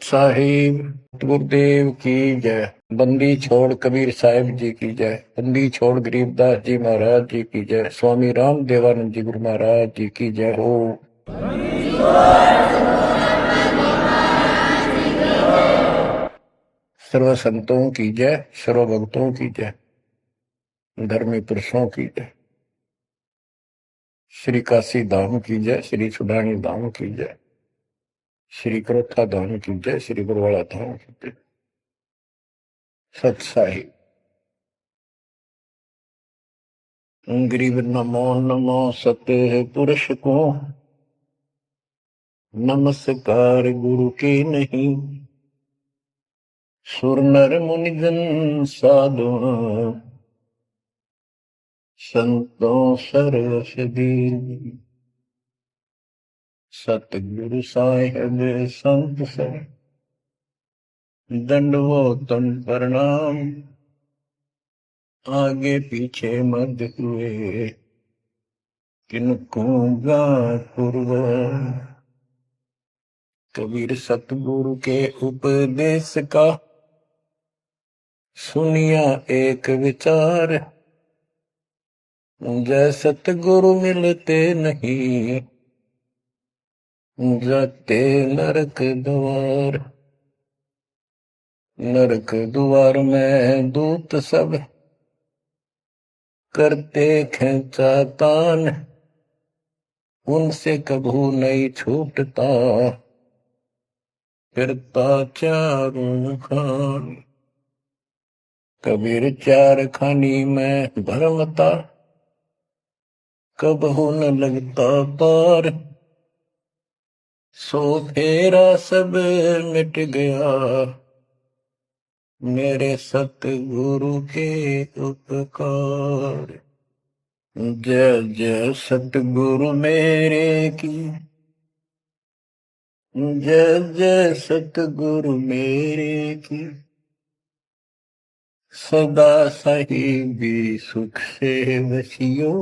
साहिब गुरुदेव की जय। बंदी छोड़ कबीर साहिब जी की जय। बंदी छोड़ गरीबदास जी महाराज जी की जय। स्वामी राम देवानंद जी गुरु महाराज जी की जय हो। सर्व संतों की जय, सर्व भक्तों की जय, धर्मी पुरुषों की जय। श्री काशी धाम की जय, श्री सुडानी धाम की जय, श्री करोथा धाम की जय, श्री बरवाड़ा धाम की जय। सत साहिब गरीब नमो नमो सत्य पुरुष को, नमस्कार गुरु के नहीं। सुर नर मुनिजन साधु, संतों सरस दीन। सतगुरु साहिब संत सब, दंडवतन प्रणाम। आगे पीछे मत हुए, किनको पूर्व। कबीर सतगुरु के उपदेश का सुनिया एक विचार। जय सतगुरु मिलते नहीं, जाते नरक द्वार। नरक द्वार में दूत सब, करते खेचा तान। उनसे कभू नहीं छूटता, फिरता चारों खान। कबीर चार खानी में भरमता, कबहू न लगता पार। सो फेरा सब मिट गया, मेरे सतगुरु के उपकार। जय जय सतगुरु मेरे की, जय जय सतगुरु मेरे की। सदा साहिबी सुख से वसियो,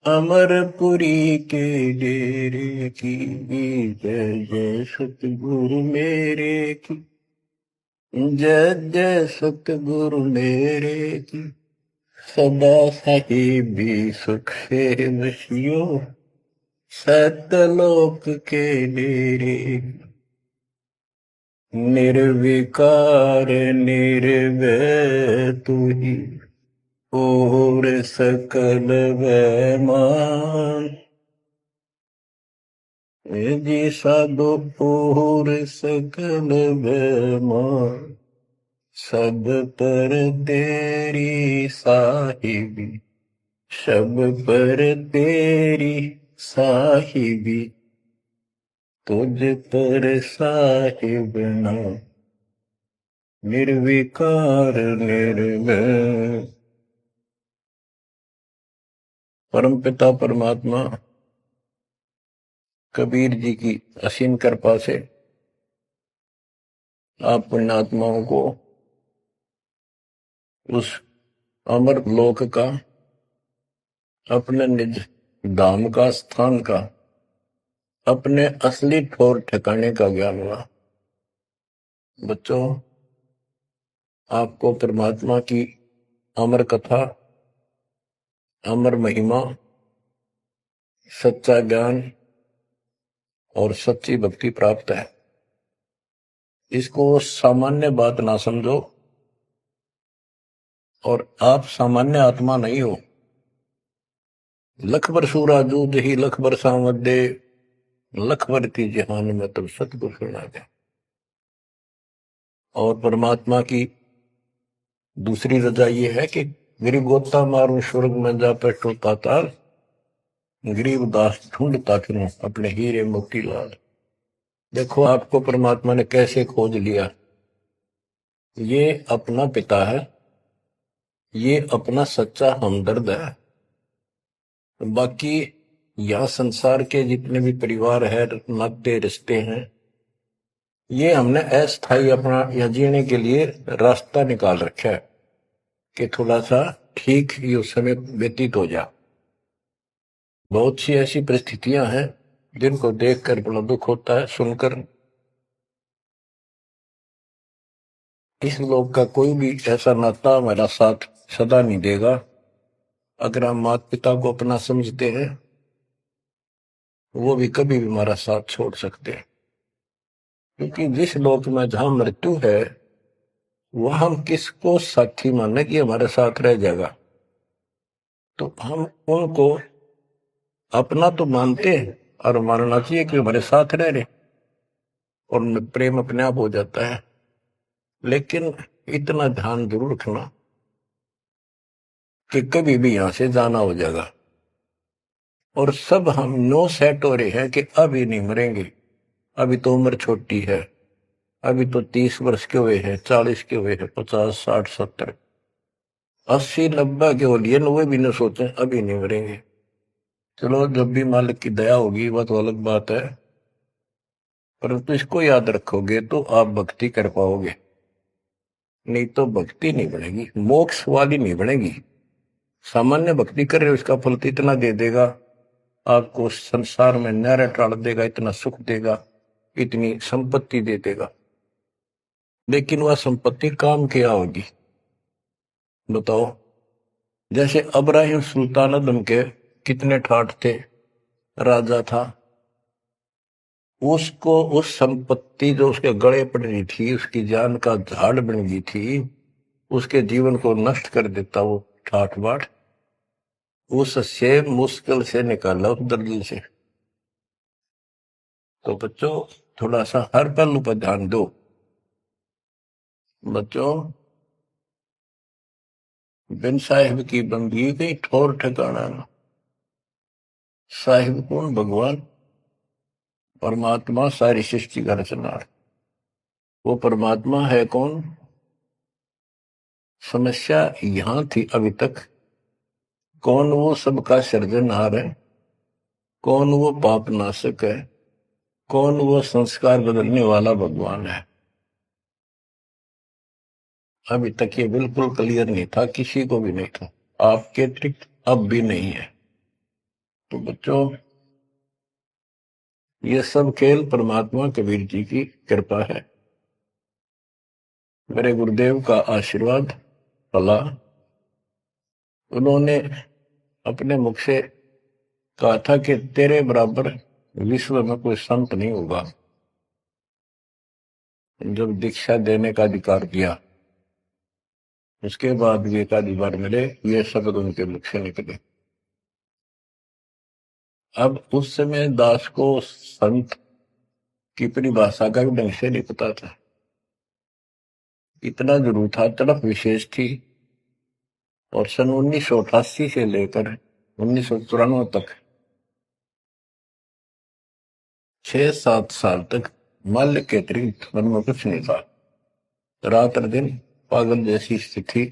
अमरपुरी के डेरे की। जय जय सतगुरु मेरे की, जय जय सतगुरु मेरे की। सदा साहिबी सुख से वसियो, सतलोक के डेरे। निर्विकार निर्भय तू ही, और सकल वैमान। जी साधो और सकल वैमान। सब पर तेरी साहिबी, सब पर तेरी साहिबी। तुझ पर साहिब नाम, निर्विकार निर्भय। परम पिता परमात्मा कबीर जी की असीम कृपा से आप पुण्यात्माओं को उस अमर लोक का, अपने निज धाम का, स्थान का, अपने असली ठोर ठिकाने का ज्ञान हुआ। बच्चों, आपको परमात्मा की अमर कथा, अमर महिमा, सच्चा ज्ञान और सच्ची भक्ति प्राप्त है। इसको सामान्य बात ना समझो, और आप सामान्य आत्मा नहीं हो। लख बर सूरा दूध ही लख बर सावत दे, लख बरती जहान में तब सतगुरु सुना दे। और परमात्मा की दूसरी रजा ये है कि गरीब गोता मारू स्वर्ग में जा पेटो पाताल। गरीब दास ढूंढता फिरूं अपने हीरे मोती लाल। देखो आपको परमात्मा ने कैसे खोज लिया। ये अपना पिता है, ये अपना सच्चा हमदर्द है। बाकी यह संसार के जितने भी परिवार है, नाते रिश्ते हैं, ये हमने अस्थायी अपना या जीने के लिए रास्ता निकाल रखा है कि थोड़ा सा ठीक ही उस समय व्यतीत हो जा। बहुत सी ऐसी परिस्थितियां हैं जिनको देखकर बड़ा दुख होता है सुनकर, इस लोक का कोई भी ऐसा नाता हमारा साथ सदा नहीं देगा। अगर हम माता पिता को अपना समझते हैं, वो भी कभी भी हमारा साथ छोड़ सकते हैं। क्योंकि जिस लोक में जहां मृत्यु है, वह हम किसको साथी माने कि हमारे साथ रह जाएगा। तो हम उनको अपना तो मानते हैं और मानना चाहिए कि हमारे साथ रह रहे, और प्रेम अपने आप हो जाता है। लेकिन इतना ध्यान जरूर रखना कि कभी भी यहां से जाना हो जाएगा। और सब हम नो सेट हो रहे हैं कि अभी नहीं मरेंगे, अभी तो उम्र छोटी है, अभी तो 30 वर्ष के हुए हैं, 40 के हुए हैं, 50, 60, 70, 80, 90 के हो लिए, वे भी न सोचे अभी नहीं मरेंगे। चलो, जब भी मालिक की दया होगी वह तो अलग बात है, परंतु इसको याद रखोगे तो आप भक्ति कर पाओगे। नहीं तो भक्ति नहीं बनेगी, मोक्ष वाली नहीं बनेगी। सामान्य भक्ति कर रहे हो, इसका फल तो इतना दे देगा, आपको संसार में नहर टाल देगा, इतना सुख देगा, इतनी संपत्ति दे देगा। लेकिन वह संपत्ति काम क्या होगी, बताओ। जैसे अब्राहिम सुल्तान अदम के कितने ठाठ थे, राजा था, उसको उस संपत्ति जो उसके गले पड़ रही थी, उसकी जान का झाड़ बन गई थी, उसके जीवन को नष्ट कर देता वो ठाठ बाट, उससे मुश्किल से निकाला उस दर्जी से। तो बच्चों, थोड़ा सा हर पहलू पर ध्यान दो। बच्चों, बिन साहिब की बंदी गई ठोर ठिकाना ना। साहिब कौन? भगवान परमात्मा, सारी सृष्टि का रचनार। वो परमात्मा है कौन? समस्या यहां थी अभी तक, कौन वो सबका सृजनहार है, कौन वो पाप नाशक है, कौन वो संस्कार बदलने वाला भगवान है। अभी तक ये बिल्कुल क्लियर नहीं था, किसी को भी नहीं था, आपके अतिरिक्त अब भी नहीं है। तो बच्चों, ये सब खेल परमात्मा कबीर जी की कृपा है, मेरे गुरुदेव का आशीर्वाद फला। उन्होंने अपने मुख से कहा था कि तेरे बराबर विश्व में कोई संत नहीं होगा। जब दीक्षा देने का अधिकार दिया, उसके बाद भी एक आधी बार मिले, ये शब्द उनके मुख से निकले। अब उस समय दास को संत की परिभाषा का भी ढंग से नहीं पता था, इतना जरूर था, तड़प विशेष थी। और सन 1988 से लेकर 1994 तक 6-7 साल तक माल्य के अतिरिक्त मन में कुछ नहीं था। रात और दिन पागल जैसी स्थिति,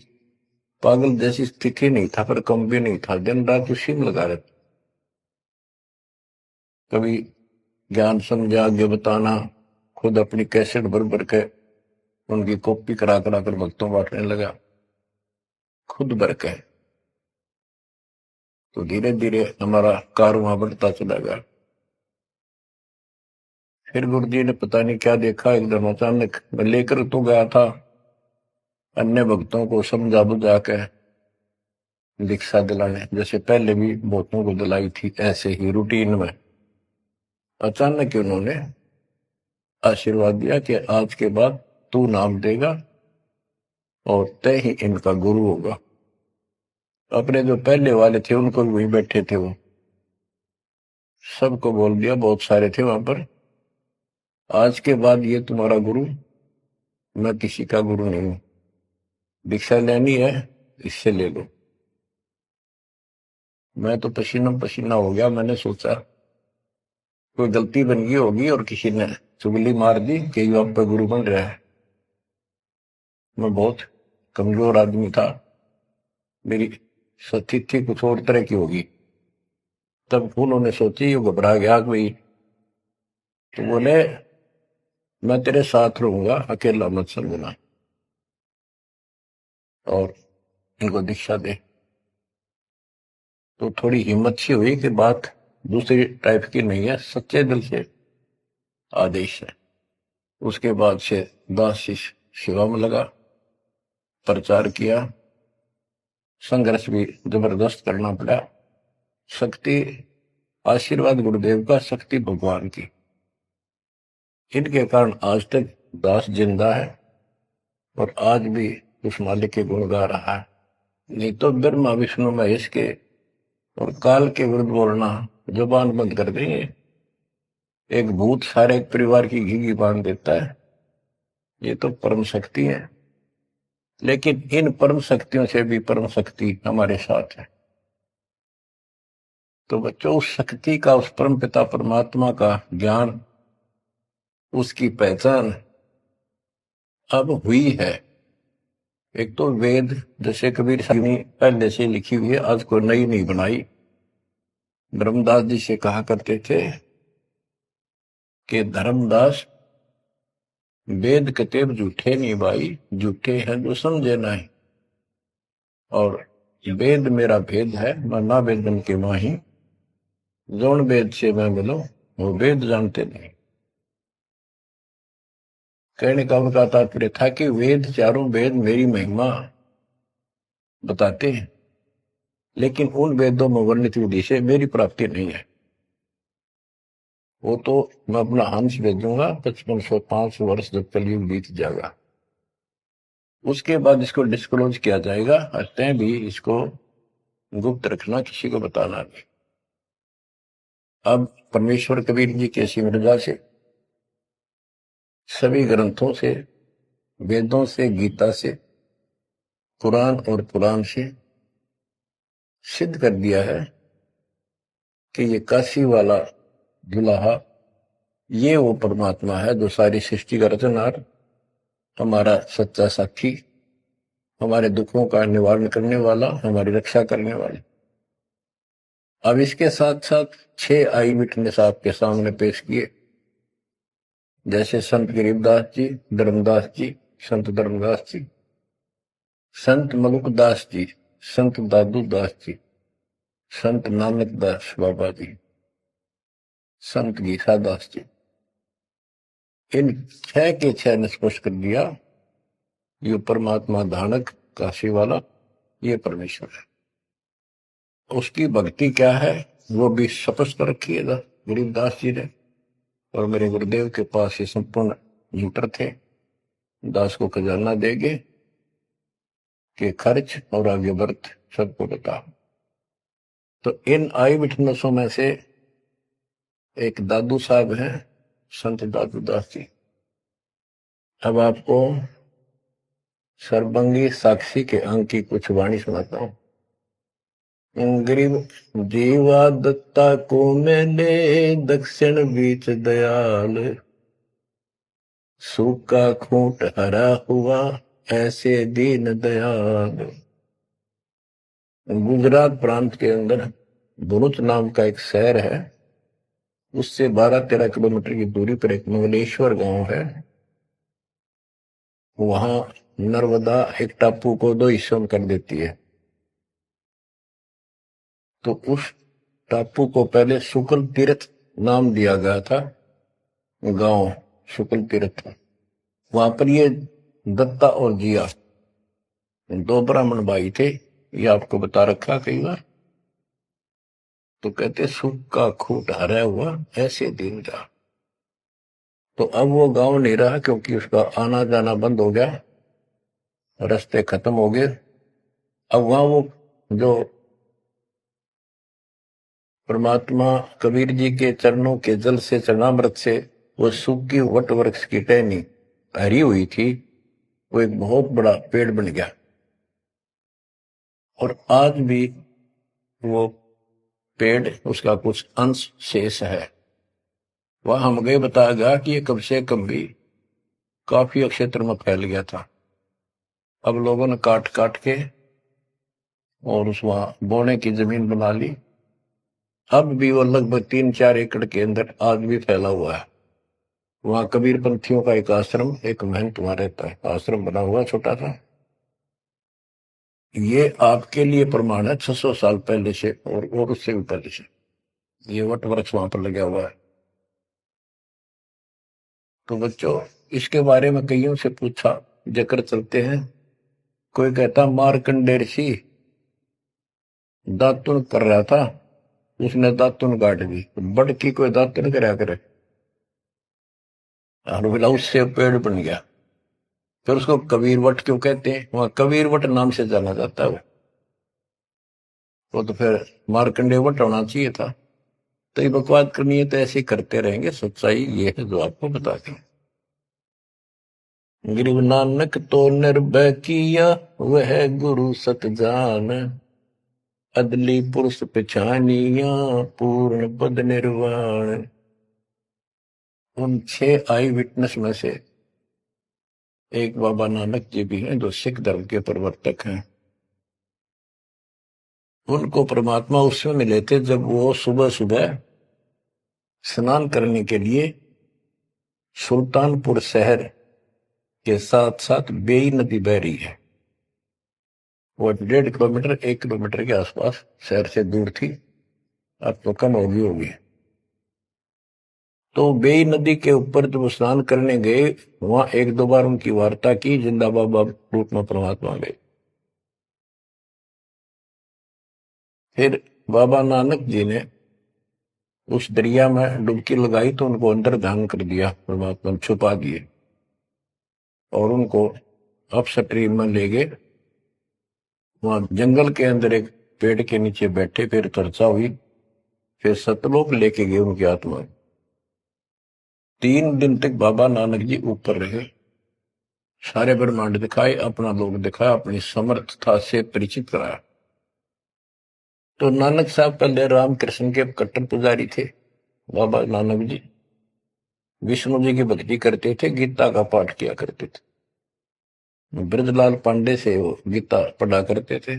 पागल जैसी स्थिति नहीं था, पर कम भी नहीं था, दिन रात उसी में लगा रहता। कभी ज्ञान समझा आगे बताना, खुद अपनी कैसेट भर भर के उनकी कॉपी करा करा कर भक्तों बांटने लगा, खुद भर के। तो धीरे धीरे हमारा कारवां बढ़ता चला गया। फिर गुरु जी ने पता नहीं क्या देखा, एकदम अचानक मैं लेकर तो गया था, अन्य भक्तों को समझा बुझा के दीक्षा दिलाने, जैसे पहले भी बहुतों को दिलाई थी, ऐसे ही रूटीन में। अचानक उन्होंने आशीर्वाद दिया कि आज के बाद तू नाम देगा और तय ही इनका गुरु होगा। अपने जो पहले वाले थे उनको भी वहीं बैठे थे, वो सबको बोल दिया, बहुत सारे थे वहां पर, आज के बाद ये तुम्हारा गुरु, मैं किसी का गुरु नहीं हूं, दीक्षा लेनी है इससे ले लो। मैं तो पसीना पसीना हो गया, मैंने सोचा कोई गलती बन गई होगी और किसी ने चुगली मार दी कि ये आप पर गुरु बन रहा है। मैं बहुत कमजोर आदमी था, मेरी स्थिति कुछ और तरह की होगी। तब उन्होंने सोची, ये घबरा गया कोई, तो बोले मैं तेरे साथ रहूंगा, अकेला मत समझना, और इनको दीक्षा दे। तो थोड़ी हिम्मत सी हुई कि बात दूसरी टाइप की नहीं है, सच्चे दिल से आदेश है। उसके बाद से दास शिष्य सेवा में लगा। प्रचार किया, संघर्ष भी जबरदस्त करना पड़ा। शक्ति आशीर्वाद गुरुदेव का, शक्ति भगवान की, इनके कारण आज तक दास जिंदा है और आज भी उस मालिक के गुण गा रहा है। नहीं तो ब्रह्मा विष्णु महेश के और काल के विरुद्ध बोलना जुबान बंद कर देंगे। एक भूत सारे परिवार की घी बांध देता है, ये तो परम शक्ति है। लेकिन इन परम शक्तियों से भी परम शक्ति हमारे साथ है। तो बच्चों, उस शक्ति का, उस परम पिता परमात्मा का ज्ञान, उसकी पहचान अब हुई है। एक तो वेद, जैसे कबीर साहब ने पहले से लिखी हुई है, आज कोई नई नहीं बनाई। धर्मदास जी से कहा करते थे कि धर्मदास वेद कतेब झूठे नहीं भाई, झूठे हैं जो समझे नहीं। और वेद मेरा भेद है, मैं ना वेदन के माही, जौन वेद से मैं मिलो वो वेद जानते नहीं। कहने का उनका तात्पर्य था कि वेद, चारों वेद मेरी महिमा बताते हैं, लेकिन उन वेदों में वर्णित विधि से मेरी प्राप्ति नहीं है। वो तो मैं अपना हंस भेजूंगा 5505 वर्ष जब कलयुग बीत जाएगा, उसके बाद इसको डिस्क्लोज किया जाएगा। तय भी इसको गुप्त रखना, किसी को बताना नहीं। अब परमेश्वर कबीर जी की ऐसी मृदा से, सभी ग्रंथों से, वेदों से, गीता से, कुरान और पुराण से सिद्ध कर दिया है कि ये काशी वाला दुल्हा, ये वो परमात्मा है जो सारी सृष्टि का रचनहार, हमारा सच्चा साथी, हमारे दुखों का निवारण करने वाला, हमारी रक्षा करने वाला। अब इसके साथ साथ 6 आई विटनेस आपके सामने पेश किए, जैसे संत गरीबदास जी, धर्मदास जी, संत धर्मदास जी, संत मलुकदास जी, संत दादू दास जी, संत नानक दास बाबा जी, संत गीता दास जी। इन 6 के 6 ने स्पष्ट कर दिया, ये परमात्मा धानक काशी वाला, ये परमेश्वर है। उसकी भक्ति क्या है वो भी स्पष्ट रखिएगा गरीबदास जी ने। और मेरे गुरुदेव के पास ये संपूर्ण मीटर थे, दास को खजाना देंगे कि खर्च और आगे वर्त सबको बताओ। तो इन आई विटनेसों में से एक दादू साहब हैं, संत दादू दास जी। अब आपको सर्वंगी साक्षी के अंग की कुछ वाणी सुनाता हूं। गरीब जीवा दत्ता को मैंने दक्षिण बीच दयाल, सूखा खूंट हरा हुआ ऐसे दीन दयाल। गुजरात प्रांत के अंदर भरूच नाम का एक शहर है, उससे 12-13 किलोमीटर की दूरी पर एक मंगलेश्वर गांव है। वहां नर्मदा एक टापू को 2 हिस्सों में कर देती है। तो उस टापू को पहले शुक्ल तीर्थ नाम दिया गया था, गांव शुक्ल तीर्थ। वहां पर ये दत्ता और जिया 2 ब्राह्मण भाई थे, ये आपको बता रखा कई बार। तो कहते सूखा खूंट हरा हुआ ऐसे दिन का। तो अब वो गांव नहीं रहा, क्योंकि उसका आना जाना बंद हो गया, रास्ते खत्म हो गए। अब वहां वो जो परमात्मा कबीर जी के चरणों के जल से, चरणामृत से वो सूखी वट वृक्ष की टहनी हरी हुई थी, वो एक बहुत बड़ा पेड़ बन गया। और आज भी वो पेड़, उसका कुछ अंश शेष है। वह हम गए, बताया गया कि ये कम से कम भी काफी क्षेत्र में फैल गया था। अब लोगों ने काट काट के और उस वहां बोने की जमीन बना ली। अब भी वो लगभग 3-4 एकड़ के अंदर आज भी फैला हुआ है। वहां कबीर पंथियों का एक आश्रम, एक महंत वहां रहता है, आश्रम बना हुआ छोटा सा। ये आपके लिए प्रमाण है 600 साल पहले से और उससे भी पहले से ये वट वृक्ष वहां पर लगा हुआ है। तो बच्चों, इसके बारे में कईयों से पूछा, जकर चलते हैं कोई कहता मार्कंडे ऋषि दातुन कर रहा था, उसने दातुन काट दी। बड़की कोई दातुन करया करे और बोला उससे पेड़ बन गया। फिर उसको कबीरवट क्यों कहते हैं? वहां कबीरवट नाम से जाना जाता है वो तो फिर मार्कंडे वट होना चाहिए था। तो ये बकवाद करनी है तो ऐसे करते रहेंगे। सच्चाई ये है जो आपको बता दी। गुरु नानक तो निर्भय किया, वह गुरु सत जान, अदली पुरुष पिछानिया, पूर्ण पद निर्वाण। उन 6 आई विटनेस में से एक बाबा नानक जी भी हैं जो सिख धर्म के प्रवर्तक हैं। उनको परमात्मा उस समय मिले थे जब वो सुबह सुबह स्नान करने के लिए सुल्तानपुर शहर के साथ साथ बेई नदी बह रही है। वो 1.5 किलोमीटर 1 किलोमीटर के आसपास शहर से दूर थी, अब तो कम होगी। तो बेई नदी के ऊपर जब स्नान करने गए, वहां 1-2 बार उनकी वार्ता की, जिंदा बाबा रूप में परमात्मा गए। फिर बाबा नानक जी ने उस दरिया में डुबकी लगाई तो उनको अंदर ध्यान कर दिया, परमात्मा छुपा दिए और उनको अपस्ट्रीम में ले गए। वहां जंगल के अंदर एक पेड़ के नीचे बैठे, फिर चर्चा हुई, फिर सतलोक लेके गए उनकी आत्मा। 3 दिन तक बाबा नानक जी ऊपर रहे, सारे ब्रह्मांड दिखाए, अपना लोक दिखाया, अपनी समर्थता से परिचित कराया। तो नानक साहब पहले रामकृष्ण के कट्टर पुजारी थे। बाबा नानक जी विष्णु जी की भक्ति करते थे, गीता का पाठ किया करते थे। ब्रजलाल पांडे से वो गीता पढ़ा करते थे।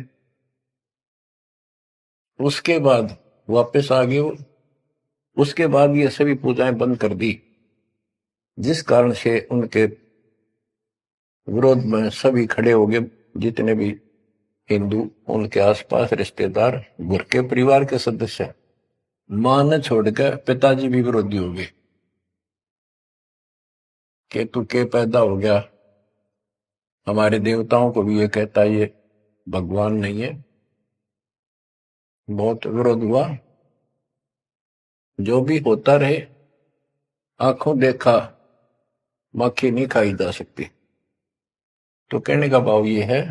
उसके बाद वापस आ गए वो। उसके बाद ये सभी पूजाएं बंद कर दी, जिस कारण से उनके विरोध में सभी खड़े हो गए, जितने भी हिंदू, उनके आसपास रिश्तेदार, घर के परिवार के सदस्य। मां ने छोड़कर पिताजी भी विरोधी हो गए कि तू के पैदा हो गया, हमारे देवताओं को भी ये कहता ये भगवान नहीं है। बहुत विरोध हुआ। जो भी होता रहे, आंखों देखा मक्खी नहीं खाई जा सकती। तो कहने का भाव ये है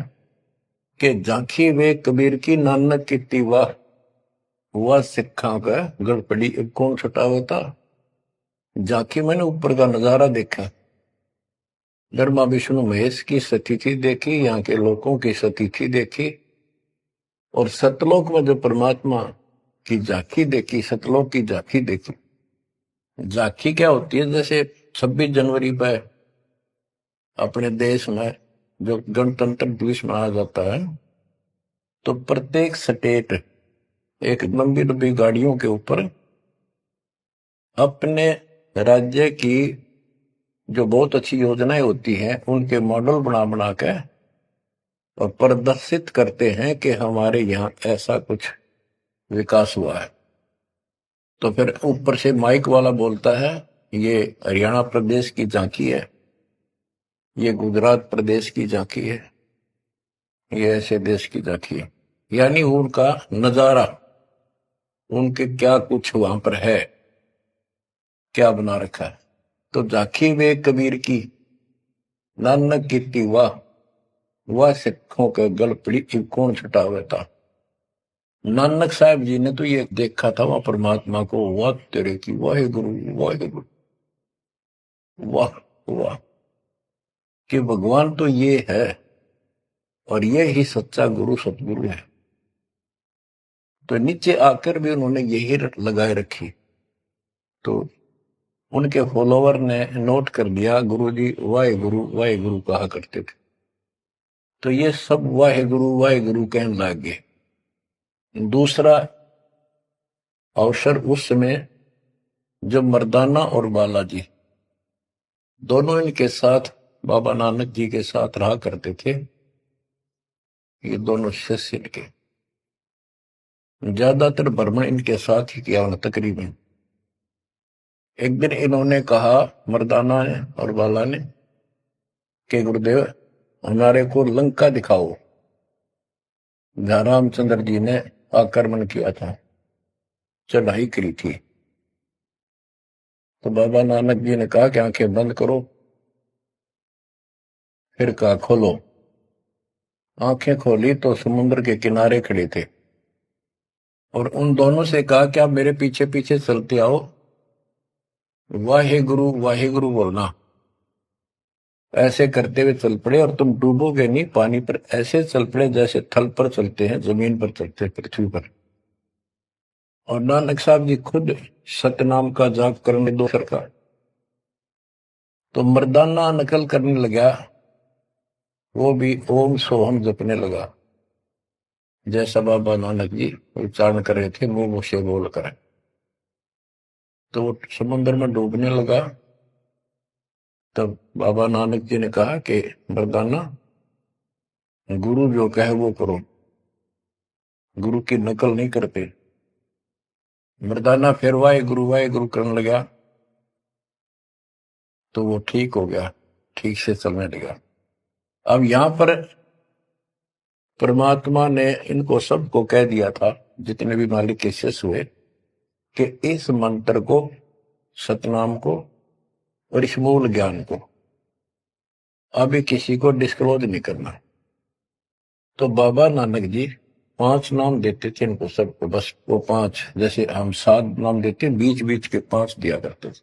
कि झांकी वे कबीर की नानक की वाह, हुआ सिखा का गड़पड़ी कौन छुटावा था। झांकी मैंने ऊपर का नजारा देखा, ब्रह्मा विष्णु महेश की स्थिति देखी, यहाँ के लोगों की स्थिति देखी, और सतलोक में जो परमात्मा की झांकी देखी, सतलोक की झांकी देखी। झांकी क्या होती है? जैसे 26 जनवरी पर अपने देश में जो गणतंत्र दिवस मनाया जाता है, तो प्रत्येक स्टेट एक लंबी लंबी गाड़ियों के ऊपर अपने राज्य की जो बहुत अच्छी योजनाएं होती हैं उनके मॉडल बना बना के और प्रदर्शित करते हैं कि हमारे यहाँ ऐसा कुछ विकास हुआ है। तो फिर ऊपर से माइक वाला बोलता है ये हरियाणा प्रदेश की झांकी है, ये गुजरात प्रदेश की झांकी है, ये ऐसे देश की झांकी है। यानी उनका नजारा, उनके क्या कुछ वहां पर है, क्या बना रखा है। तो झांकी वे कबीर की नानक की वाह, वह सिखों के गल पड़ी कौन छुटावे था। नानक साहब जी ने तो ये देखा था वहां परमात्मा को, वाह तेरे की वाहे गुरु वाहे गुरु, वाह वाह, कि भगवान तो ये है और ये ही सच्चा गुरु सतगुरु है। तो नीचे आकर भी उन्होंने यही रट लगाए रखी। तो उनके फॉलोवर ने नोट कर लिया, गुरु जी वाहे गुरु कहा करते थे। तो ये सब वाहे गुरु कहने लग गए। दूसरा अवसर उस समय जब मर्दाना और बालाजी दोनों इनके साथ बाबा नानक जी के साथ रहा करते थे, ये दोनों शिष्य इनके, ज्यादातर भ्रमण इनके साथ ही किया तकरीबन। एक दिन इन्होंने कहा, मर्दाना ने और बाला ने, कि गुरुदेव हमारे को लंका दिखाओ, जहां रामचंद्र जी ने आक्रमण किया था, चढ़ाई करी थी। तो बाबा नानक जी ने कहा कि आंखें बंद करो, फिर कहा खोलो। आंखें खोली तो समुद्र के किनारे खड़े थे, और उन दोनों से कहा कि आप मेरे पीछे पीछे चलते आओ, वाहे गुरु बोलना। ऐसे करते हुए चल पड़े, और तुम डूबोगे नहीं पानी पर, ऐसे चल पड़े जैसे थल पर चलते हैं, जमीन पर चलते हैं, पृथ्वी पर। और नानक साहब जी खुद सतनाम का जाप करने दो सरकार, तो मर्दाना नकल करने लगा, वो भी ओम सोहम जपने लगा, जैसा बाबा नानक जी उच्चारण कर रहे थे मुंह से बोल कर। तो वो समुद्र में डूबने लगा। तब बाबा नानक जी ने कहा कि मर्दाना, गुरु जो कहे वो करो, गुरु की नकल नहीं करते। मर्दाना फिर वाहे गुरु करने लगा, तो वो ठीक हो गया, ठीक से चलने लगा। अब यहां पर परमात्मा ने इनको सबको कह दिया था, जितने भी मालिक के शिष्य हुए, कि इस मंत्र को, सतनाम को और इस मूल ज्ञान को अभी किसी को डिस्क्लोज नहीं करना। तो बाबा नानक जी 5 नाम देते थे इनको सबको, बस वो 5, जैसे हम 7 नाम देते, बीच बीच के 5 दिया करते थे।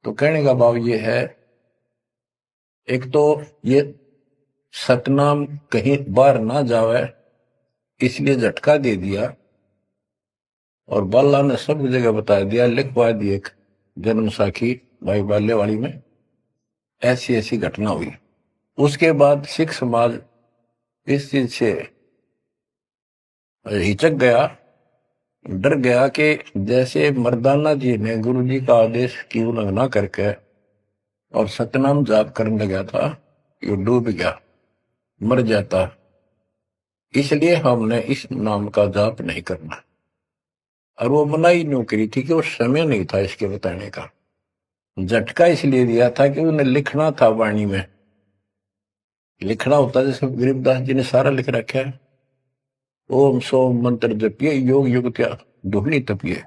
तो कहने का भाव ये है, एक तो ये सतनाम कहीं बाहर ना जावे, इसलिए झटका दे दिया, और बाला ने सब जगह बता दिया, लिखवा दी एक जन्म साखी भाई बाल्यवाड़ी में, ऐसी ऐसी घटना हुई। उसके बाद सिख समाज इस चीज से हिचक गया, डर गया कि जैसे मर्दाना जी ने गुरु जी का आदेश की उल्लंघना करके और सतनाम जाप करने लगा था, ये डूब गया, मर जाता, इसलिए हमने इस नाम का जाप नहीं करना। और वो मनाही न्यू करी थी कि वो समय नहीं था इसके बताने का। झटका इसलिए दिया था कि उन्हें लिखना था, वाणी में लिखना होता, जैसे गरीबदास जी ने सारा लिख रखा है, ओम सोम मंत्र जपिए, योग युग क्या दुहनी तपिए,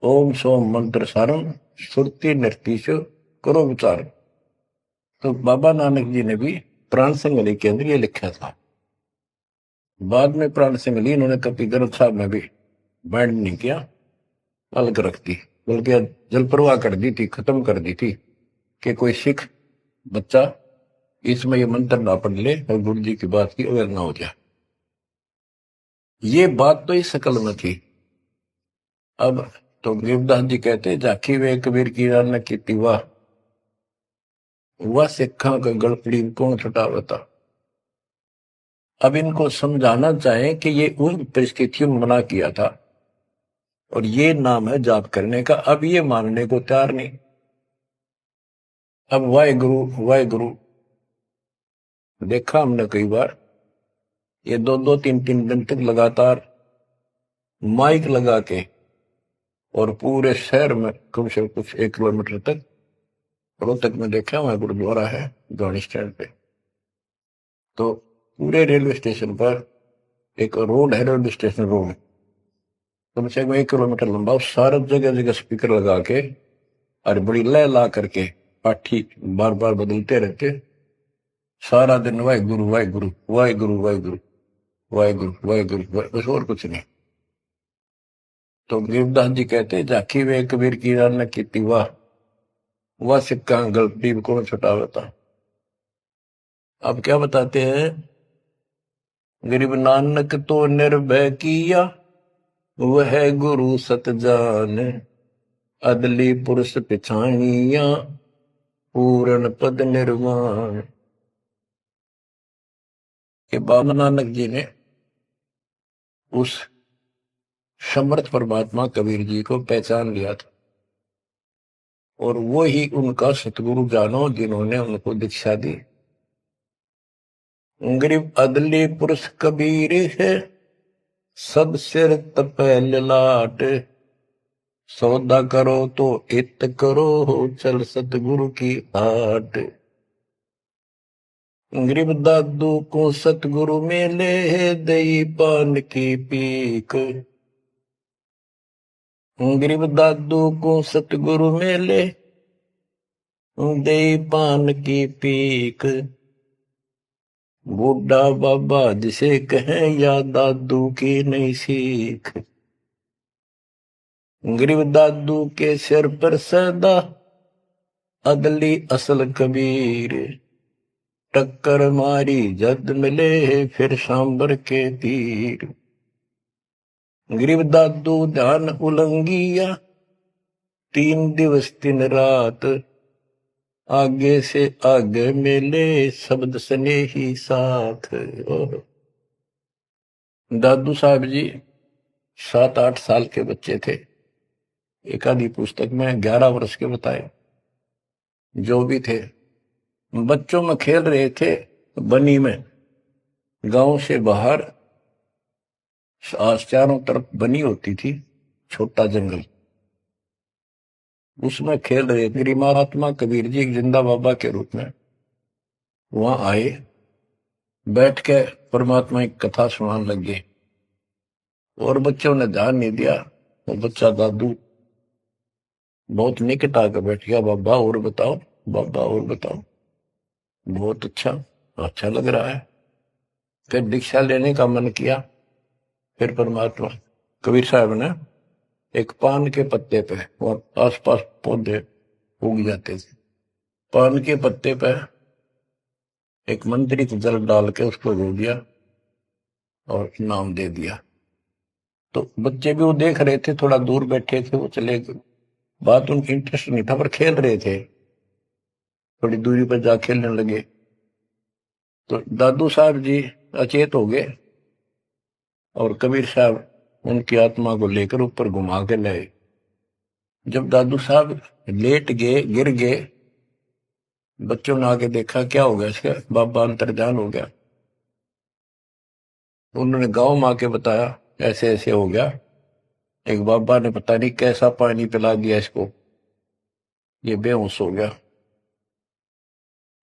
ओम सोम मंत्र सारम, सुरती नृतीश करो विचार। तो बाबा नानक जी ने भी प्राण संगली के अंदर ये लिखा था। बाद में प्राण संगली इन्होंने कपि ग्रंथ साहब में भी बैंड नहीं किया, अलग रख दी, बल्कि जल प्रवाह कर दी थी, खत्म कर दी थी कि कोई सिख बच्चा इसमें ये मंत्र ना पढ़ ले और गुरु जी की बात की अवेयर ना हो जाए। ये बात तो इस शकल में थी। अब तो गरीबदास जी कहते, जाखी वे कबीर की न की वाह, वह सिखा का गड़पड़ी कौन छुटावता। अब इनको समझाना चाहें कि ये उन परिस्थितियों में मना किया था, और ये नाम है जाप करने का। अब ये मानने को तैयार नहीं। अब वाहे गुरु देखा हमने कई बार, ये 2-2 3-3 दिन तक लगातार माइक लगा के, और पूरे शहर में कम से कम कुछ 1 किलोमीटर तक, रोहतक में देखा, वहां गुरुद्वारा है गाड़ी स्टैंड पे, तो पूरे रेलवे स्टेशन पर एक रोड है, रेलवे स्टेशन रोड, कम से कम 1 किलोमीटर लंबा, सारा जगह जगह स्पीकर लगा के और बड़ी लय ला करके पाठी बार बार बदलते रहते, सारा दिन वाहे गुरु वाहे गुरु वाहे गुरु वाहे गुरु वाहे गुरु वाहे गुरु, बस और कुछ नहीं। तो गरीबदास जी कहते, जाखी वे कबीर की न की वाह, वह सिक्का गलती कौन छुटावता। अब क्या बताते हैं, गरीब नानक तो निर्भय किया, वह गुरु सत जान, अदली पुरुष पिछाइया, पूर्ण पद निर्वाण। के बाबा नानक जी ने उस समर्थ परमात्मा कबीर जी को पहचान लिया था, और वो ही उनका सतगुरु जानो, जिन्होंने उनको दीक्षा दी। गरीब अदली पुरुष कबीर है, सब सिर तपे ललाट, सौदा करो तो इत करो, चल सतगुरु की आट। गरीब दादू को सतगुरु मेले दई पान की पीक। गरीब दादू को सतगुरु मेले दई पान की पीक। बूढ़ा बाबा जिसे कहें या दादू की नई सीख। गरीब दादू के सिर पर सदा अदली असल कबीर। टक्कर मारी जद मिले फिर सांबर के तीर। गरीब दादू ध्यान उलंगिया 3 दिवस 3 रात। आगे से आगे मिले शब्द सने ही साथ। दादू साहब जी 7-8 साल के बच्चे थे। एक आधी पुस्तक में 11 वर्ष के बताए। जो भी थे बच्चों में खेल रहे थे बनी में। गांव से बाहर चारों तरफ बनी होती थी, छोटा जंगल, उसमें खेल रहे। मेरी महात्मा कबीर जी जिंदा बाबा के रूप में वहां आए, बैठ के परमात्मा की कथा सुनाने लगे और बच्चों ने ध्यान नहीं दिया। तो बच्चा दादू बहुत निकट आकर बैठ गया। बाबा और बताओ, बाबा और बताओ। बहुत अच्छा लग रहा है। फिर दीक्षा लेने का मन किया। फिर परमात्मा कबीर साहब ने एक पान के पत्ते पे, और आसपास पौधे उग जाते थे, पान के पत्ते पे एक मंत्रित जल डाल के उसको रो दिया और नाम दे दिया। तो बच्चे भी वो देख रहे थे, थोड़ा दूर बैठे थे, वो चले गए। बात उनकी इंटरेस्ट नहीं था पर खेल रहे थे। थोड़ी दूरी पर जा खेलने लगे तो दादू साहब जी अचेत हो गए और कबीर साहब उनकी आत्मा को लेकर ऊपर घुमा के लाए। जब दादू साहब लेट गए, गिर गए, बच्चों ने आके देखा क्या हो गया इसका, बाबा अंतर्धान हो गया। उन्होंने गांव में आके बताया ऐसे ऐसे हो गया। एक बाबा ने पता नहीं कैसा पानी पिला दिया इसको, ये बेहोश हो गया।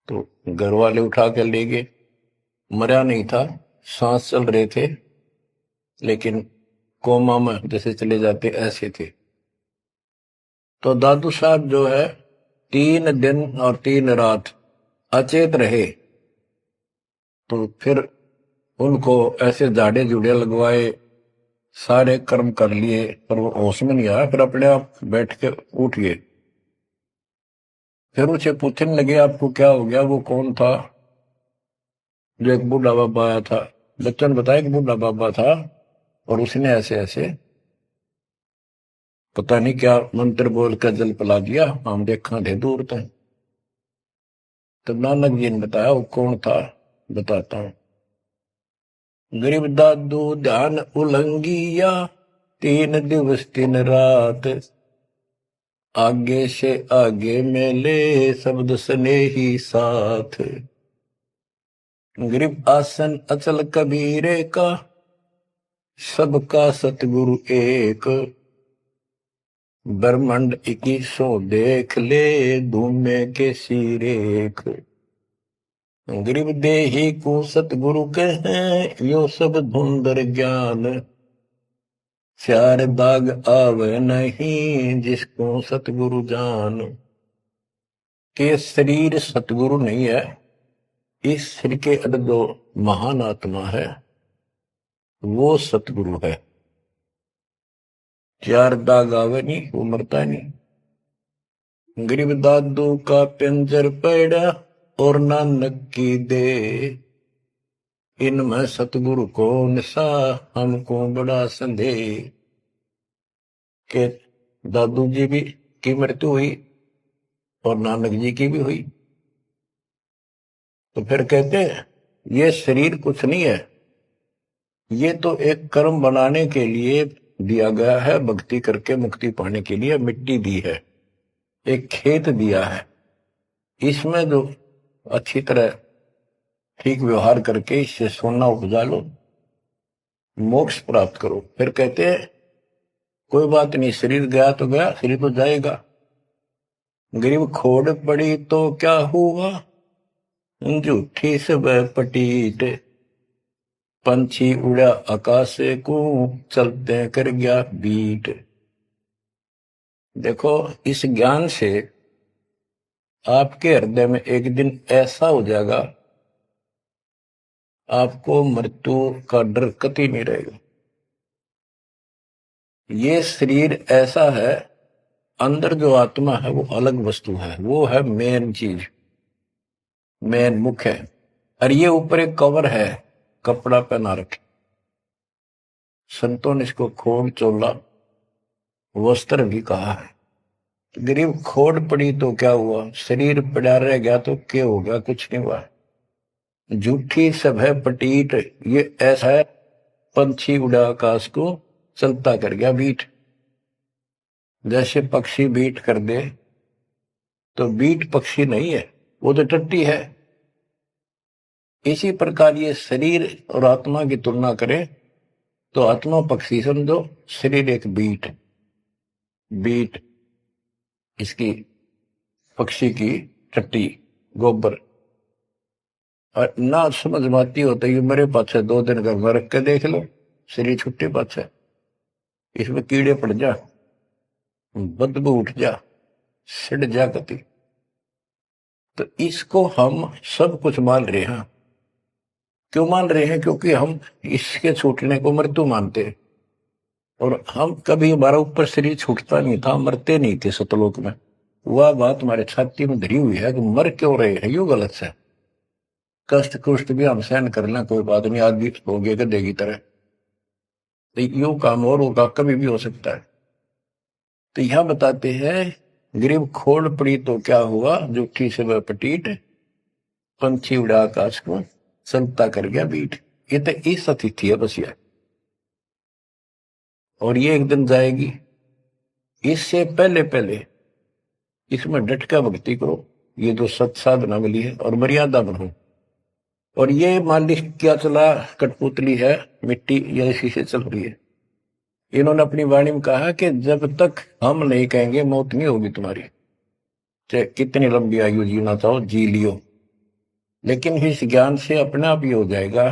तो घर वाले उठा कर ले गए। मरा नहीं था, सांस चल रहे थे, लेकिन कोमा में जैसे चले जाते ऐसे थे। तो दादू साहब जो है 3 दिन और 3 रात अचेत रहे। तो फिर उनको ऐसे झाड़े जुड़े लगवाए, सारे कर्म कर लिए, पर वो होश में नहीं आया। फिर अपने आप बैठ के उठ गए। फिर उसे पूछने लगे आपको क्या हो गया। वो कौन था? जो एक बूढ़ा बाबा आया था। बच्चों ने बताया कि बूढ़ा बाबा था और उसने ऐसे ऐसे पता नहीं क्या मंत्र बोल कर जल पिला दिया, हम देखा थे दूर थे। तब नानक जी ने बताया वो कौन था, बताता हूं। गरीब दादू ध्यान उलंगिया 3 दिवस 3 रात। आगे से आगे मेले शब्द सने ही साथ। गरीब आसन अचल कबीरे का सबका सतगुरु एक। ब्रह्मांड 2100 देख ले धूमे के सिरेख। गरीब देही को सतगुरु कहें यो सब धुंधर ज्ञान। चार दाग आवे नहीं जिसको सतगुरु जान। के शरीर सतगुरु नहीं है, इस शरीर के अंदर जो महान आत्मा है वो सतगुरु है। 4 दाग आवे नहीं, वो मरता नहीं। गरीब दादू का पिंजर पड़ा और नानक की दे। इनमें सतगुरु को निशा हमको बड़ा संदेह। के दादू जी भी की मृत्यु हुई और नानक जी की भी हुई। तो फिर कहते हैं ये शरीर कुछ नहीं है, ये तो एक कर्म बनाने के लिए दिया गया है, भक्ति करके मुक्ति पाने के लिए मिट्टी दी है, एक खेत दिया है। इसमें जो अच्छी तरह ठीक व्यवहार करके इससे सोना उपजा लो, मोक्ष प्राप्त करो। फिर कहते हैं कोई बात नहीं, शरीर गया तो गया, शरीर तो जाएगा। गरीब खोड़ पड़ी तो क्या हुआ, झूठी सब पटीट, पंछी उड़ा आकाश को, चलते कर गया बीट। देखो, इस ज्ञान से आपके हृदय में एक दिन ऐसा हो जाएगा, आपको मृत्यु का डर कतई नहीं रहेगा। ये शरीर ऐसा है, अंदर जो आत्मा है वो अलग वस्तु है, वो है मेन चीज, मेन मुख्य है। और ये ऊपर एक कवर है, कपड़ा पहना रखे। संतों ने इसको खोड़ चोला वस्त्र भी कहा है। गरीब खोड़ पड़ी तो क्या हुआ, शरीर पड़ा रह गया तो क्या हो गया, कुछ नहीं हुआ। झूठी सब है पटीट, ये ऐसा है, पंछी उड़ा आकाश को, चलता कर गया बीट। जैसे पक्षी बीट कर दे तो बीट पक्षी नहीं है, वो तो टट्टी है। इसी प्रकार ये शरीर और आत्मा की तुलना करें तो आत्मा पक्षी समझो, शरीर एक बीट, बीट इसकी पक्षी की टट्टी, गोबर। और ना समझ में आती हो तो ये मेरे पास 2 दिन का वर्क के देख लो, शरीर छुट्टी पास है, इसमें कीड़े पड़ जा, बदबू उठ जा, सिड़ जा गति। तो इसको हम सब कुछ मान रहे हैं। क्यों मान रहे हैं? क्योंकि हम इसके छूटने को मृत्यु मानते हैं। और हम कभी, हमारा ऊपर शरीर छूटता नहीं था, मरते नहीं थे सतलोक में। वह बात हमारे छाती में धरी हुई है कि मर क्यों रहे हैं, यो गलत है। कष्ट कुष्ट भी हम सहन कर लें, कोई बात नहीं, आदमी हो गए गधे की तरह, तो यो काम और होगा, कभी भी हो सकता है। तो यह बताते हैं, गरीब खोड़ पड़ी तो क्या हुआ, जूठी से वह पटीट, पंछी उड़ा आकाश को, चलता कर गया बीट। ये तो इस अतिथि है बस यह, और ये एक दिन जाएगी। इससे पहले पहले इसमें डट कर भक्ति करो, ये जो सत साधना मिली है, और मर्यादा बनो। और ये मालिक क्या चला, कठपुतली है, मिट्टी या इसी से चल रही है। इन्होंने अपनी वाणी में कहा कि जब तक हम नहीं कहेंगे मौत नहीं होगी तुम्हारी, चाहे कितनी लंबी आयु जीना चाहो जी लियो। लेकिन इस ज्ञान से अपने आप ही हो जाएगा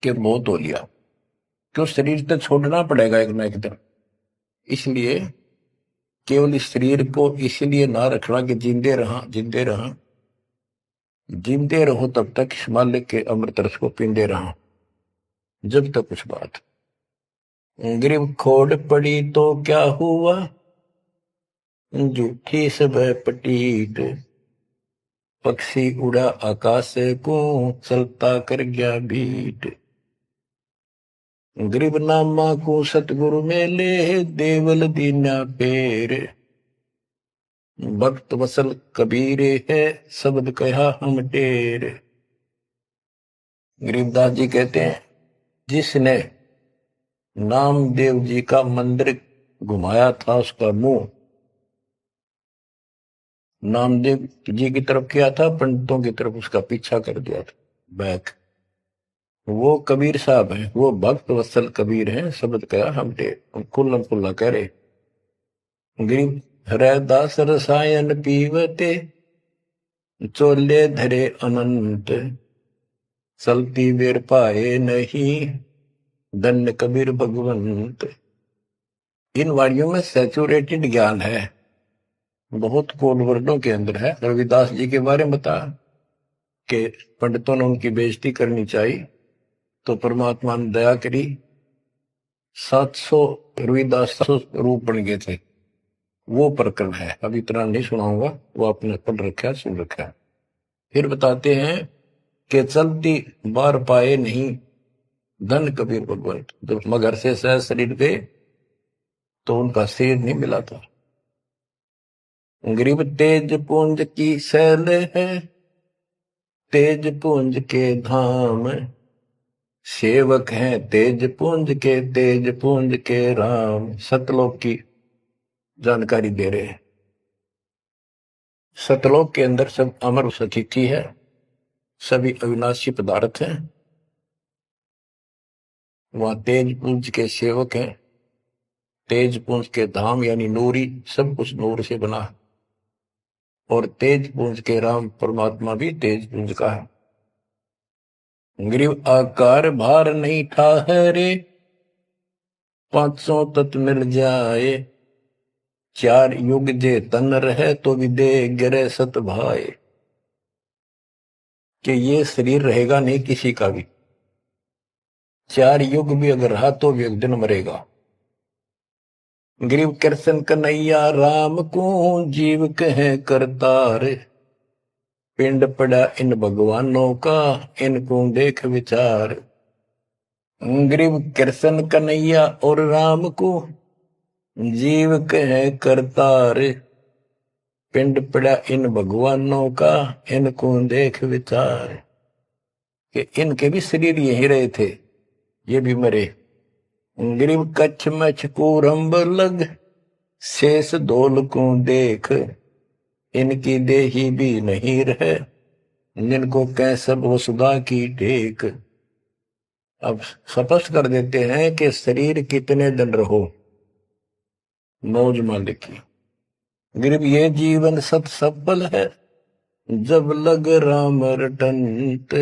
कि मौत हो लिया, क्यों शरीर तो छोड़ना पड़ेगा एक ना एक दिन। इसलिए केवल इस शरीर को इसलिए ना रखना कि जिंदे रहा, जिंदे रहा, जिंदे रहो तब तक इस मालिक के अमृत रस को पींदे रहा, जब तक कुछ बात। गरीब खोड़ पड़ी तो क्या हुआ, जूठी सब पटीट, पक्षी उड़ा आकाश को, चलता कर गया बीट। गरीब नामा को सतगुरु मेले, देवल दीना पेर, भक्त वसल कबीरे है, शब्द कहा हम टेर। गरीबदास जी कहते हैं, जिसने नामदेव जी का मंदिर घुमाया था उसका मुंह नामदेव जी की तरफ किया था, पंडितों की तरफ उसका पीछा कर दिया था, बैक। वो कबीर साहब हैं, वो भक्त वत्सल कबीर हैं, शब्द कहा हम टेर, खुल्लम खुल्ला कह रहे। गरीब हरदास रसायन पीवते, चोले धरे अनंत, चलती बेर पाए नहीं, धन्य कबीर भगवंत। इन वाणियों में सैचुरेटेड ज्ञान है, बहुत कोड वर्डों के अंदर है। रविदास जी के बारे में बता कि पंडितों ने उनकी बेइज्जती करनी चाहिए तो परमात्मा ने दया करी, 700 रविदास 700 रूप बन गए थे। वो प्रकरण है, अब इतना नहीं सुनाऊंगा, वो आपने पढ़ रखा है, सुन रखा है। फिर बताते हैं कि चलती बार पाए नहीं, धन कबीर भगवंत। जब मगर से सह शरीर गए तो उनका शरीर नहीं मिला था। गरीब तेज पुंज की शैल है, तेज पुंज के धाम, सेवक हैं तेज पुंज के, तेज पुंज के राम। सतलोक की जानकारी दे रहे हैं। सतलोक के अंदर सब अमर सतिथि है, सभी अविनाशी पदार्थ हैं। वहां तेज पुंज के सेवक हैं, तेज पुंज के धाम यानी नूरी, सब कुछ नूर से बना है। और तेज पुंज के राम परमात्मा भी तेज पुंज का है। ग्रीव आकार भार नहीं ठहरे, 500 तत् मिल जाए, 4 युग जे तन रहे तो विदे गिरे सत भाई। कि ये शरीर रहेगा नहीं किसी का भी, 4 युग भी अगर रहा तो भी एक दिन मरेगा। ग्रीव कृष्ण कन्हैया राम को जीव कहे करतार, पिंड पड़ा इन भगवानों का इनको देख विचार। ग्रीव कृष्ण कन्हैया और राम को जीव कहे करतार, पिंड पड़ा इन भगवानों का इनको देख विचार। कि इनके भी शरीर यही रहे थे, ये भी मरे। ग्रीव कच्छ मछ को रंब लग, शेष धोल को देख, इनकी देही भी नहीं रहे, जिनको कह सब वसुधा की टेक। अब स्पष्ट कर देते हैं कि शरीर कितने दिन रहो, मौज मालिक की। ग्रीव ये जीवन सत सफल है, जब लग राम रटंत,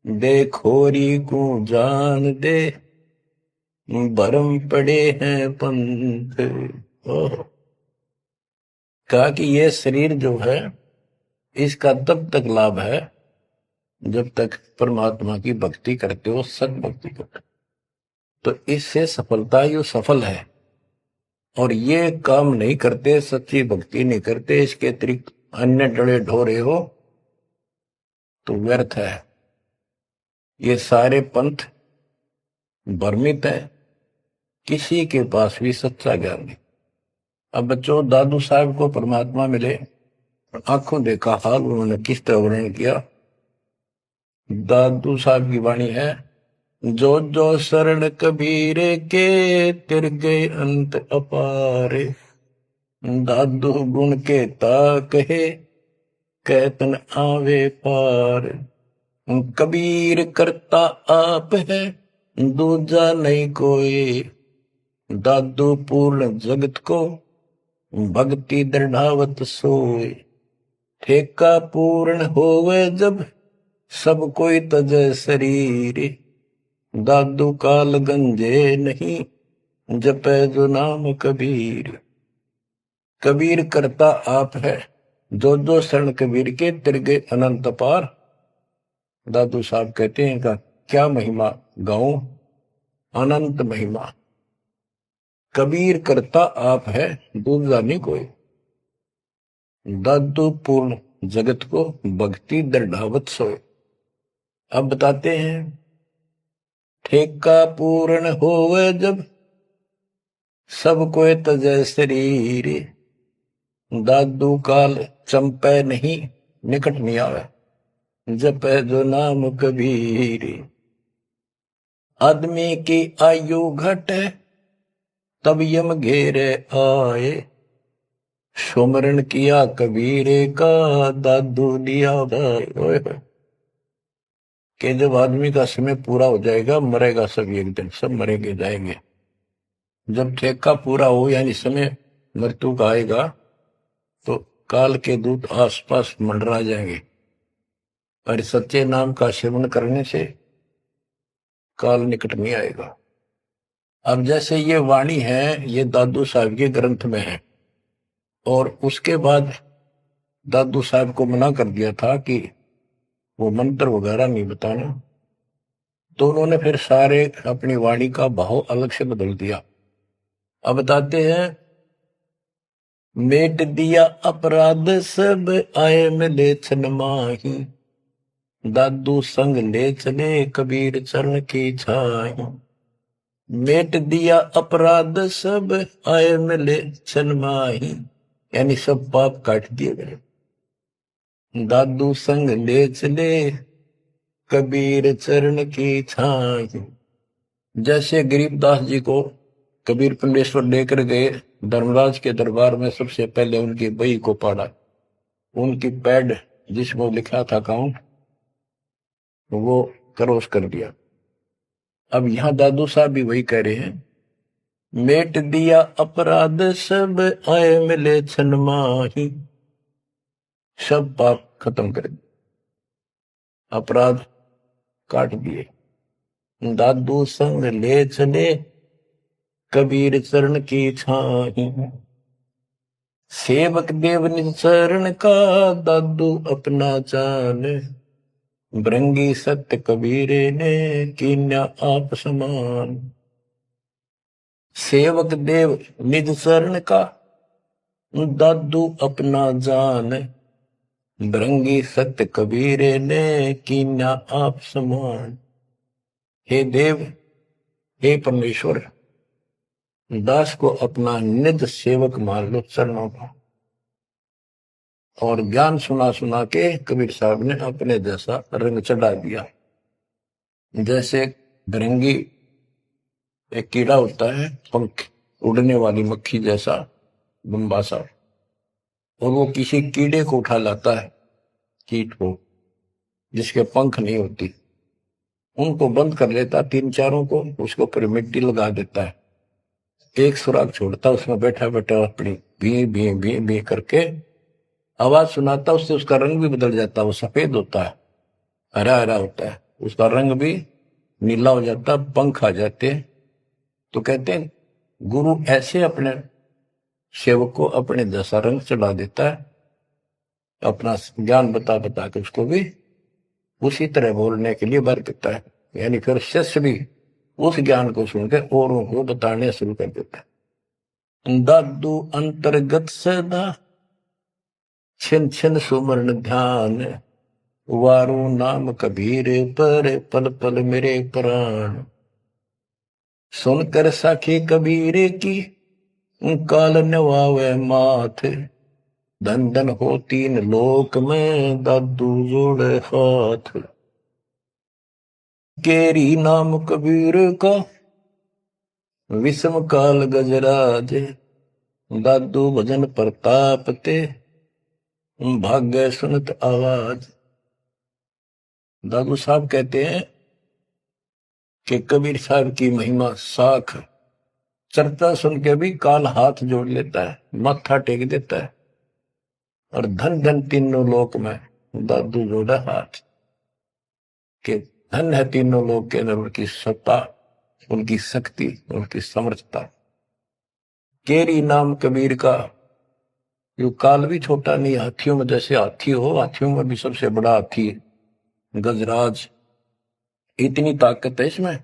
देखोरी को जान दे, भरम पड़े हैं पंथ। कहा कि ये शरीर जो है इसका तब तक लाभ है जब तक परमात्मा की भक्ति करते हो, सत भक्ति करते हो, तो इससे सफलता यो सफल है। और ये काम नहीं करते, सच्ची भक्ति नहीं करते, इसके अतिरिक्त अन्य डरे ढोरे हो तो व्यर्थ है। ये सारे पंथ भ्रमित है, किसी के पास भी सच्चा ज्ञान नहीं। अब बच्चों, दादू साहब को परमात्मा मिले, आंखों देखा हाल उन्होंने किस तरह वर्णन किया। दादू साहब की वाणी है, जो जो शरण कबीर के, तिर गए अंत अपारे, दादू गुण के ता कहे, कहतन आवे पार। कबीर करता आप है, दूजा नहीं कोई, दादू पूर्ण जगत को, भक्ति दृढ़ावत सोए। ठेका पूर्ण होवे जब, सब कोई तजे शरीर, दादू काल गंजे नहीं, जपे जो नाम कबीर। कबीर करता आप है, जो शरण कबीर के तिर गए अनंत पार। दादू साहब कहते हैं का क्या महिमा गाऊं, अनंत महिमा। कबीर करता आप है, दूसरा नहीं कोई, दादू पूर्ण जगत को, भक्ति दृढ़ावत सोए। अब बताते हैं, ठेका पूर्ण होवे जब, सब कोई तजय शरीर, दादू काल चंपे नहीं, निकट नहीं आवे, जपे जो नाम कबीर। आदमी की आयु घटे, तब यम घेरे आए, सुमरण किया कबीरे का, दादू दिया भाई। कि जब आदमी का समय पूरा हो जाएगा, मरेगा सब एक दिन, सब मरेंगे जाएंगे। जब ठेका पूरा हो यानी समय मृत्यु का आएगा, तो काल के दूत आसपास मंडरा जाएंगे, और सच्चे नाम का सेवन करने से काल निकट नहीं आएगा। अब जैसे ये वाणी है, ये दादू साहब के ग्रंथ में है, और उसके बाद दादू साहब को मना कर दिया था कि वो मंत्र वगैरह नहीं बताना, तो उन्होंने फिर सारे अपनी वाणी का भाव अलग से बदल दिया। अब बताते हैं, मेट दिया अपराध सब, आए मिले छन माही, दादू संग ले चले कबीर चरण की छाई। मेट दिया अपराध सब, आए मिले छन माही, यानी सब पाप काट दिए गए। दादू संग ले चले कबीर चरण की छाई। जैसे गरीबदास जी को कबीर पंडेश्वर लेकर गए धर्मराज के दरबार में, सबसे पहले उनकी बही को पढ़ा, उनकी पैड जिसमें लिखा था काउंट, वो क्रॉस कर दिया। अब यहां दादू साहब भी वही कह रहे हैं, मेट दिया अपराध सब, आए मिले छन माही, सब पाप खत्म कर दिए, अपराध काट दिए। दादू संग ले चले कबीर चरण की छाही, सेवक देव निज चरण का दादू अपना जान, भृंगी सत्य कबीरे ने कीन्या आप समान। सेवक देव निज चरण का दादू अपना जान, भृंगी सत्य कबीरे ने कीन्या आप समान। हे देव, हे परमेश्वर, दास को अपना निज सेवक मान लो चरणों का। और ज्ञान सुना सुना के कबीर साहब ने अपने जैसा रंग चढ़ा दिया। जैसे भृंगी एक कीड़ा होता है, पंख उड़ने वाली मक्खी जैसा बम्बासा, और वो किसी कीड़े को उठा लाता है, कीट को जिसके पंख नहीं होती, उनको बंद कर लेता, तीन चारों को, उसके ऊपर मिट्टी लगा देता है, एक सुराग छोड़ता, उसमें बैठा बैठा अपनी भी भी भी भी करके आवाज सुनाता, उससे उसका रंग भी बदल जाता, वो सफेद होता है, हरा हरा होता है, उसका रंग भी नीला हो जाता, पंख आ जाते। तो कहते हैं गुरु ऐसे अपने सेवक को अपने जैसा रंग चढ़ा देता है, अपना ज्ञान बता बता के उसको भी उसी तरह बोलने के लिए बर देता है। यानी फिर शिष्य भी उस ज्ञान को सुनकर औरों को बताने शुरू कर देता है। दादू अंतर्गत सदा छिन छिन सुमरण ध्यान, वारू नाम कबीर पर पल पल मेरे प्राण। सुनकर साखी कबीर की काल नवावे माथ, धन धन हो तीन लोक में दादू जोड़े हाथ। केरी नाम कबीर का विषम काल गजराज, दादू भजन प्रताप ते भाग्य सुनत आवाज। दादू साहब कहते हैं कि कबीर साहब की महिमा साख, चर्चा सुन के भी काल हाथ जोड़ लेता है, माथा टेक देता है, और धन धन तीनों लोक में दादू जोड़ा हाथ। के धन है तीनों लोक के अंदर उनकी सत्ता, उनकी शक्ति, उनकी समर्थता। केरी नाम कबीर का, यो काल भी छोटा नहीं, हाथियों में जैसे हाथी हो, हाथियों में भी सबसे बड़ा हाथी है गजराज, इतनी ताकत है इसमें।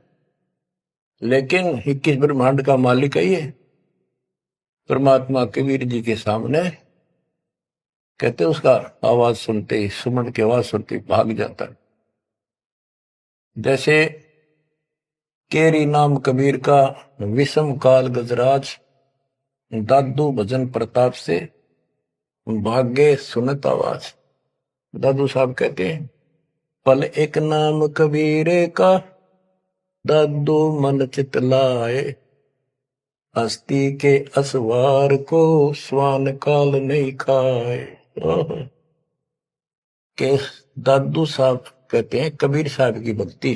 लेकिन 21 ब्रह्मांड का मालिक है ये परमात्मा, कबीर जी के सामने कहते उसका आवाज सुनते ही, सुमन की आवाज सुनते ही भाग जाता है। जैसे केरी नाम कबीर का विषम काल गजराज, दादू भजन प्रताप से भाग्य सुनत आवाज। दादू साहब कहते हैं पल एक नाम कबीर का, दादू मन चित लाए, हस्ती के असवार को स्वान काल नहीं खाए। के दादू साहब कहते हैं कबीर साहब की भक्ति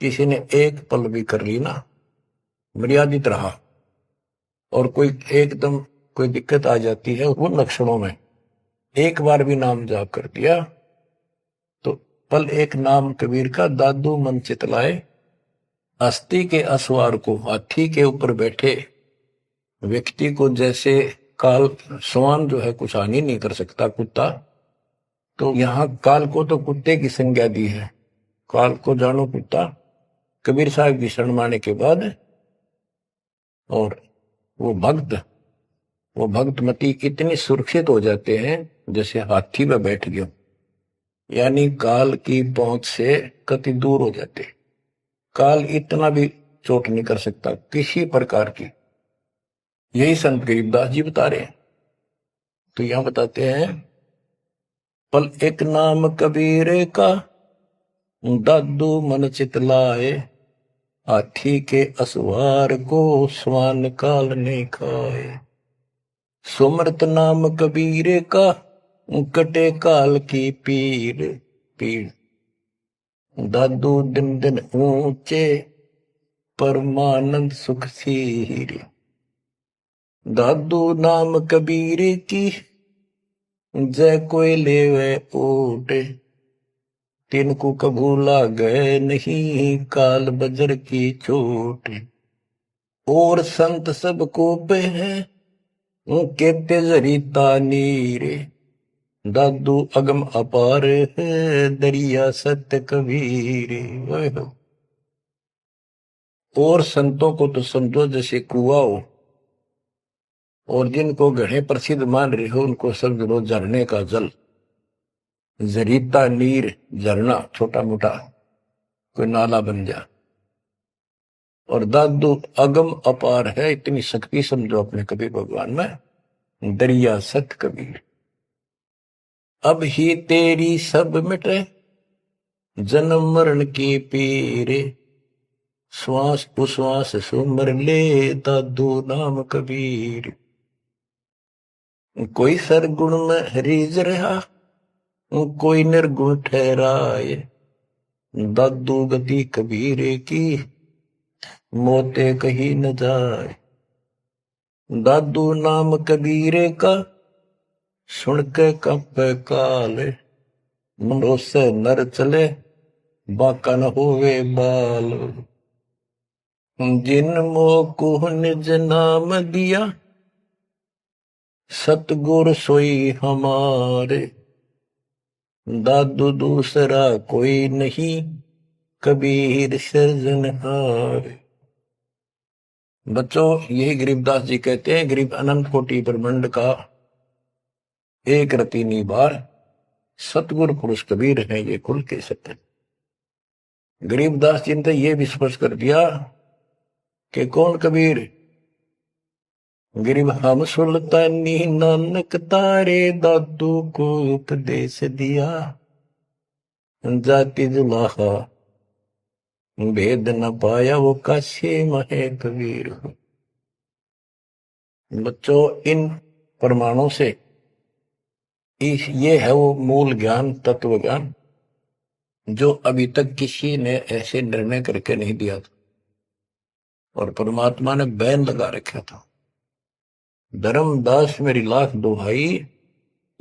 किसी ने एक पल भी कर ली ना, मर्यादित रहा, और कोई एकदम कोई दिक्कत आ जाती है उन लक्षणों में, एक बार भी नाम जाप कर दिया तो पल एक नाम कबीर का, दादू मन चितलाए, हस्ती के असवार को, हाथी के ऊपर बैठे व्यक्ति को जैसे काल, स्वान जो है कुछ हानि नहीं कर सकता, कुत्ता, तो यहां काल को तो कुत्ते की संज्ञा दी है, काल को जानो कुत्ता। कबीर साहब की शरण माने के बाद और वो भक्तमती इतने सुरक्षित हो जाते हैं जैसे हाथी में बैठ गए, यानी काल की पहुंच से कति दूर हो जाते। काल इतना भी चोट नहीं कर सकता किसी प्रकार की, यही संत गरीबदास जी बता रहे हैं। तो यहां बताते हैं पल एक नाम कबीर का, दादू मन चितलाए, हाथी के असवार को स्वान काल नहीं खाए। सुमरत नाम कबीर का, कटे काल की पीड़, दादू दिन दिन ऊंचे, परमानंद सुख सीर। दादू नाम कबीर की जय कोई लेवे ऊट, तिनको कभू लागे नहीं, काल बजर की चोट। और संत सब को पे है, उनके तेजरीता नीरे, दादू अगम अपार है, दरिया सत्य कबीर। ओए हो। और संतों को तो समझो जैसे कुआं हो, और जिनको घने प्रसिद्ध मान रहे हो उनको समझ लो झरने का जल। जरीता नीर, झरना छोटा मोटा कोई नाला बन जा। और दादू अगम अपार है, इतनी शक्ति समझो अपने कबीर भगवान में। दरिया सत कबीर, अब ही तेरी सब मिटे, जन्म मरण की पीरे, श्वास उश्वास सुमर ले, दादू नाम कबीर। कोई सरगुण में रीझ रहा, कोई निर्गुण ठहराए, दादू गति कबीर की, मोते कहीं न जाए। दादू नाम कबीर का, सुन के कंपे काल, मनो से नर चले, बाका न होवे बाल। जिन मोह निज नाम दिया, सतगुर सोई हमारे, दादू दूसरा कोई नहीं, कबीर सृजनहार। बच्चों, यही गरीबदास जी कहते हैं, गरीब अनंत कोटि ब्रह्मांड का एक रति निबार, सतगुरु पुरुष कबीर है ये खुल के सत्य। गरीबदास जी ने ये भी स्पष्ट कर दिया कि कौन कबीर? गरीब हम सुल्तानी नानक तारे, दादू को उपदेश दिया, जाति जुलाहा भेद न पाया, वो काशी महे कबीर। बच्चों, इन प्रमाणों से ये है वो मूल ज्ञान, तत्व ज्ञान, जो अभी तक किसी ने ऐसे निर्णय करके नहीं दिया था और परमात्मा ने बैन लगा रखा था। धर्मदास मेरी लाख दुहाई,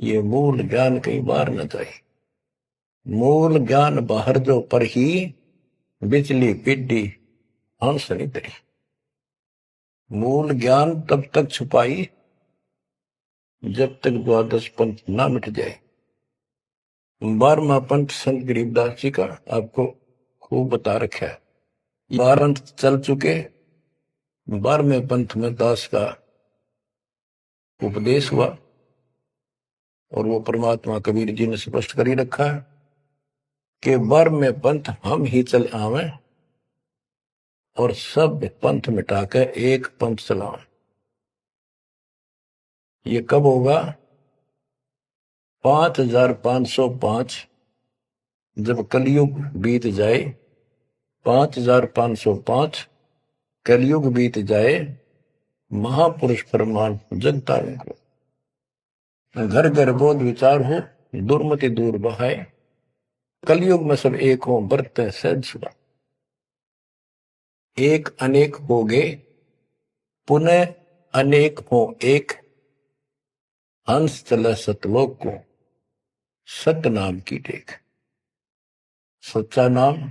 ये मूल ज्ञान कई बार न जाए। मूल ज्ञान बाहर जो पर ही, बिजली पिड्डी हंस नहीं तरी। मूल ज्ञान तब तक छुपाई जब तक द्वादश पंथ ना मिट जाए। 12वां पंथ संत गरीबदास जी का आपको खूब बता रखा है। 12 पंथ चल चुके, 12वें पंथ में दास का उपदेश हुआ और वो परमात्मा कबीर जी ने स्पष्ट कर ही रखा है कि 12वें पंथ हम ही चल आवे और सब पंथ मिटाकर एक पंथ चलावे। ये कब होगा? 5505 जब कलयुग बीत जाए, 5505 कलयुग बीत जाए, महापुरुष फरमान जग तारण को, घर घर बोध विचार हो, दुर्मति दूर बहाए, कलयुग में सब एक हो, बरते सहज सुबह। एक अनेक हो गए, पुनः अनेक हो एक, हंस चले सतलोक को, सत्य नाम की टेक। सच्चा नाम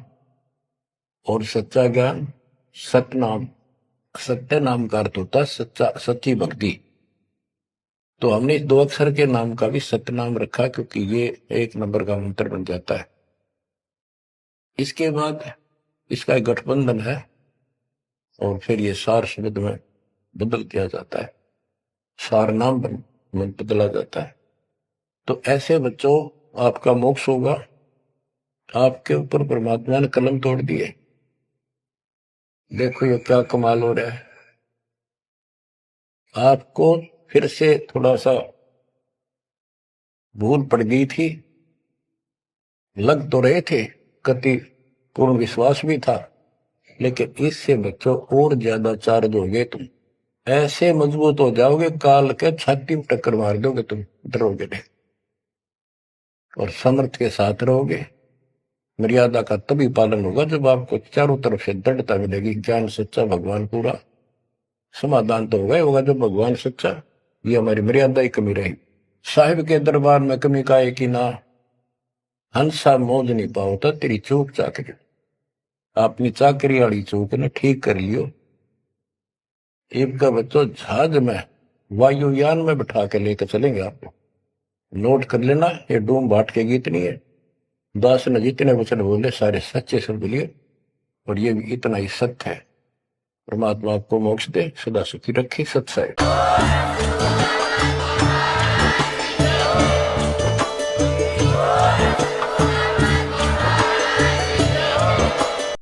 और सच्चा ज्ञान, सत्य नाम, सत्य नाम का अर्थ होता है सच्चा, सच्ची भक्ति। तो हमने इस 2 अक्षर के नाम का भी सत्य नाम रखा क्योंकि ये 1 नंबर का मंत्र बन जाता है। इसके बाद इसका एक गठबंधन है और फिर ये सार शब्द में बदल दिया जाता है, सार नाम में बदला जाता है। तो ऐसे बच्चों, आपका मोक्ष होगा। आपके ऊपर परमात्मा ने कलम तोड़ दिए। देखो ये क्या कमाल हो रहा है। आपको फिर से थोड़ा सा भूल पड़ गई थी, लग तो रहे थे, कति पूर्ण विश्वास भी था, लेकिन इससे बच्चों और ज्यादा चार्ज हो गए तुम। ऐसे मजबूत हो जाओगे, काल के छाती में टक्कर मार दोगे तुम, डरोगे नहीं और समर्थ के साथ रहोगे। मर्यादा का तभी पालन होगा जब आपको चारों तरफ से दृढ़ता मिलेगी। ज्ञान सच्चा, भगवान पूरा, समाधान तो होगा जब भगवान सच्चा। ये हमारी मर्यादा ही कमी रहेगी। साहिब के दरबार में कमी काहे की ना, हंसा मौज नहीं पाओ तो तेरी चूक चाकरी, अपनी चाकरी वाली चूक ने ठीक कर लियो। एक का बच्चों जहाज में वायुयान में बिठा के लेकर चलेंगे आपको। नोट कर लेना, ये डूम बाट के गीत नहीं है। दास ने जितने वचन बोले सारे सच्चे शब्द लिए, और ये भी इतना ही सत्य है। परमात्मा आपको मोक्ष दे, सदा सुखी रखे। सत्य